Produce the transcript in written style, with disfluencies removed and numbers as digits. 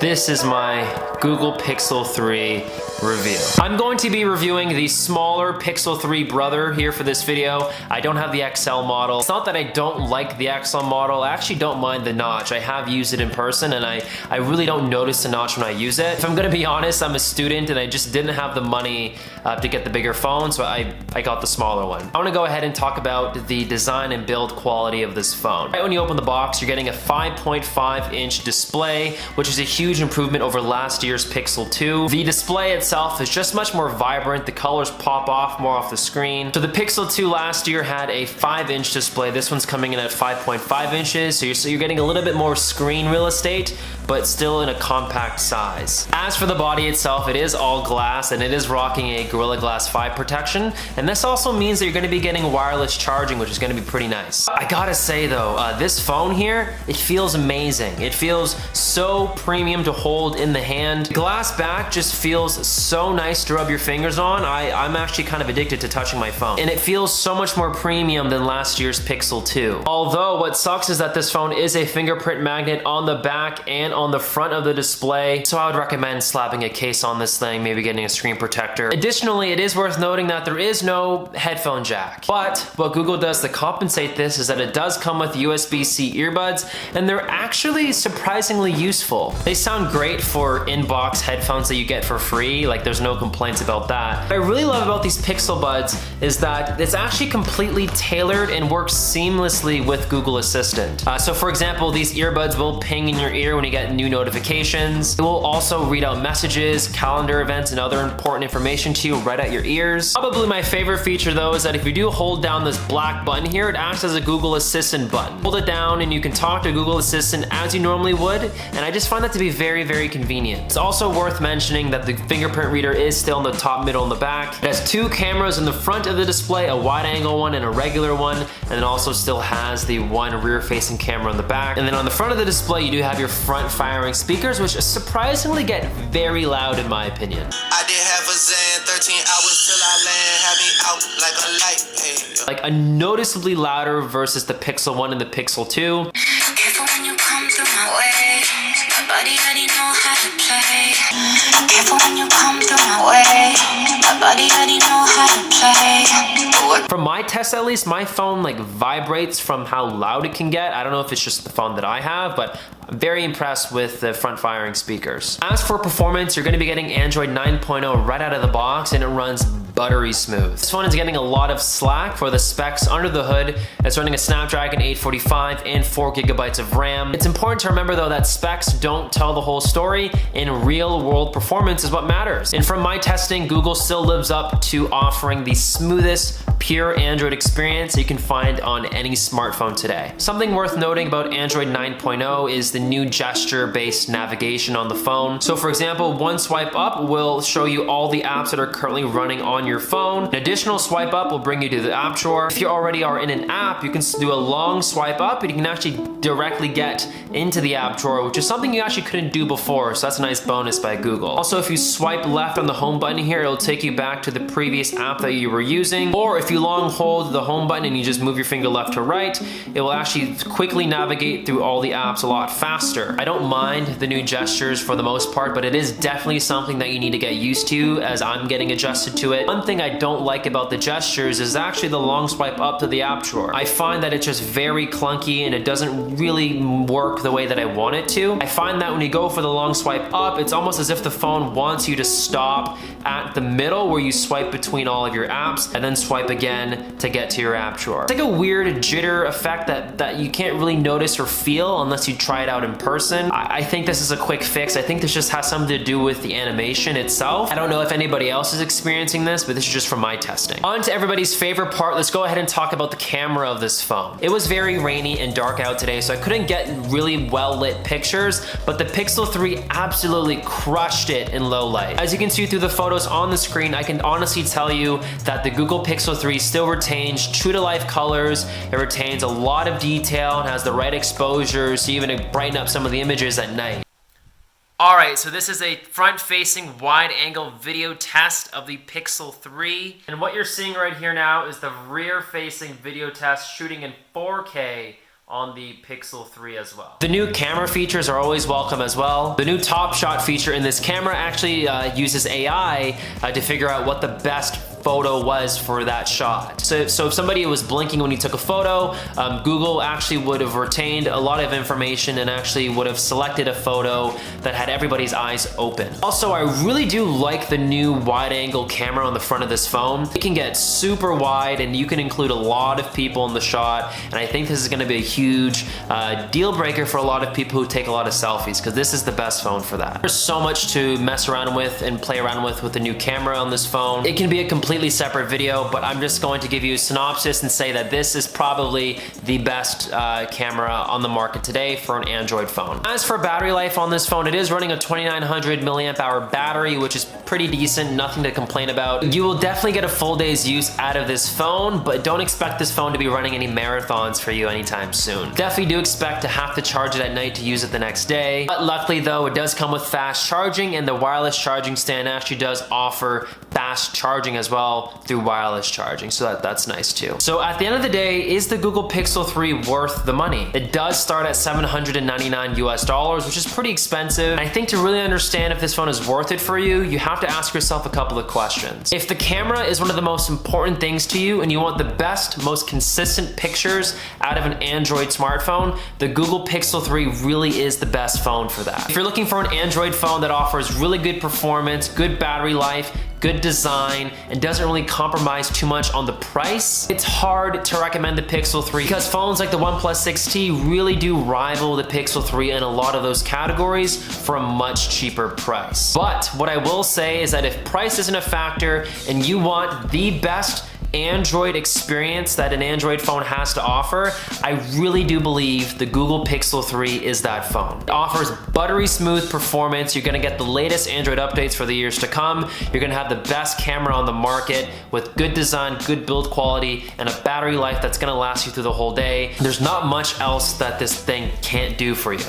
This is my Google Pixel 3 review. I'm going to be reviewing the smaller Pixel 3 brother here for this video. I don't have the XL model. It's not that I don't like the XL model. I actually don't mind the notch. I have used it in person and I really don't notice the notch when I use it. If I'm gonna be honest, I'm a student and I just didn't have the money to get the bigger phone, so I got the smaller one. I wanna go ahead and talk about the design and build quality of this phone. Right when you open the box, you're getting a 5.5-inch display, which is a huge improvement over last year's Pixel 2. The display itself is just much more vibrant. The colors pop off more off the screen. So the Pixel 2 last year had a 5-inch display. This one's coming in at 5.5 inches, so you're getting a little bit more screen real estate, but still in a compact size. As for the body itself, it is all glass and it is rocking a Gorilla Glass 5 protection, and this also means that you're going to be getting wireless charging, which is going to be pretty nice. I gotta say though, this phone here, it feels amazing. It feels so premium to hold in the hand. The glass back just feels so nice to rub your fingers on. I'm actually kind of addicted to touching my phone, and it feels so much more premium than last year's Pixel 2. Although what sucks is that this phone is a fingerprint magnet on the back and on the front of the display, so I would recommend slapping a case on this thing, maybe getting a screen protector. Additionally, it is worth noting that there is no headphone jack, but what Google does to compensate this is that it does come with USB-C earbuds, and they're actually surprisingly useful. They sound great for in-box headphones that you get for free, like there's no complaints about that. What I really love about these Pixel Buds is that it's actually completely tailored and works seamlessly with Google Assistant. So for example, these earbuds will ping in your ear when you get new notifications. It will also read out messages, calendar events, and other important information to you right at your ears. Probably my favorite feature though is that if you do hold down this black button here, it acts as a Google Assistant button. Hold it down and you can talk to Google Assistant as you normally would, and I just find that to be very, very convenient. It's also worth mentioning that the fingerprint reader is still in the top, middle, and the back. It has two cameras in the front of the display, a wide angle one and a regular one, and it also still has the one rear-facing camera in the back. And then on the front of the display, you do have your front-firing speakers, which surprisingly get very loud in my opinion. I did have a Zen, 13 hours till I land, had me out like a light, hey. Like a noticeably louder versus the Pixel 1 and the Pixel 2. Careful when you come through my way. My body already know how to play. Careful when you come through my way. My body already know how to play. From my test at least, my phone like vibrates from how loud it can get. I don't know if it's just the phone that I have, but I'm very impressed with the front-firing speakers. As for performance, you're going to be getting Android 9.0 right out of the box, and it runs buttery smooth. This phone is getting a lot of slack for the specs under the hood. It's running a Snapdragon 845 and 4 GB of RAM. It's important to remember though that specs don't tell the whole story, and real-world performance is what matters. And from my testing, Google still lives up to offering the smoothest, pure Android experience that you can find on any smartphone today. Something worth noting about Android 9.0 is the new gesture-based navigation on the phone. So for example, one swipe up will show you all the apps that are currently running on your phone. An additional swipe up will bring you to the app drawer. If you already are in an app, you can do a long swipe up and you can actually directly get into the app drawer, which is something you actually couldn't do before, so that's a nice bonus by Google. Also, if you swipe left on the home button here, it'll take you back to the previous app that you were using, or if you long hold the home button and you just move your finger left to right, it will actually quickly navigate through all the apps a lot faster. I don't mind the new gestures for the most part, but it is definitely something that you need to get used to as I'm getting adjusted to it. One thing I don't like about the gestures is actually the long swipe up to the app drawer. I find that it's just very clunky and it doesn't really work the way that I want it to. I find that when you go for the long swipe up, it's almost as if the phone wants you to stop at the middle where you swipe between all of your apps and then swipe again to get to your app drawer. It's like a weird jitter effect that you can't really notice or feel unless you try it out in person. I think this is a quick fix. I think this just has something to do with the animation itself. I don't know if anybody else is experiencing this, but this is just from my testing. On to everybody's favorite part. Let's go ahead and talk about the camera of this phone. It was very rainy and dark out today, so I couldn't get really well lit pictures, but the Pixel 3 absolutely crushed it in low light. As you can see through the photos on the screen, I can honestly tell you that the Google Pixel 3 still retains true to life colors. It retains a lot of detail and has the right exposure so even brighten up some of the images at night. Alright, so this is a front-facing wide-angle video test of the Pixel 3. And what you're seeing right here now is the rear-facing video test shooting in 4K on the Pixel 3 as well. The new camera features are always welcome as well. The new top shot feature in this camera actually uses AI to figure out what the best photo was for that shot. So if somebody was blinking when you took a photo, Google actually would have retained a lot of information and actually would have selected a photo that had everybody's eyes open. Also, I really do like the new wide angle camera on the front of this phone. It can get super wide and you can include a lot of people in the shot, and I think this is gonna be a huge deal breaker for a lot of people who take a lot of selfies, because this is the best phone for that. There's so much to mess around with and play around with the new camera on this phone. It can be a completely separate video, but I'm just going to give you a synopsis and say that this is probably the best camera on the market today for an Android phone. As for battery life on this phone, it is running a 2900 milliamp hour battery, which is pretty decent, nothing to complain about. You will definitely get a full day's use out of this phone, but don't expect this phone to be running any marathons for you anytime soon. Definitely do expect to have to charge it at night to use it the next day, but luckily though, it does come with fast charging, and the wireless charging stand actually does offer fast charging as well through wireless charging, so that's nice too. So at the end of the day, is the Google Pixel 3 worth the money? It does start at $799 US, which is pretty expensive. And I think to really understand if this phone is worth it for you, you have to ask yourself a couple of questions. If the camera is one of the most important things to you and you want the best, most consistent pictures out of an Android smartphone, the Google Pixel 3 really is the best phone for that. If you're looking for an Android phone that offers really good performance, good battery life, good design, and doesn't really compromise too much on the price, it's hard to recommend the Pixel 3, because phones like the OnePlus 6T really do rival the Pixel 3 in a lot of those categories for a much cheaper price. But what I will say is that if price isn't a factor and you want the best Android experience that an Android phone has to offer, I really do believe the Google Pixel 3 is that phone. It offers buttery smooth performance. You're gonna get the latest Android updates for the years to come. You're gonna have the best camera on the market with good design, good build quality, and a battery life that's gonna last you through the whole day. There's not much else that this thing can't do for you.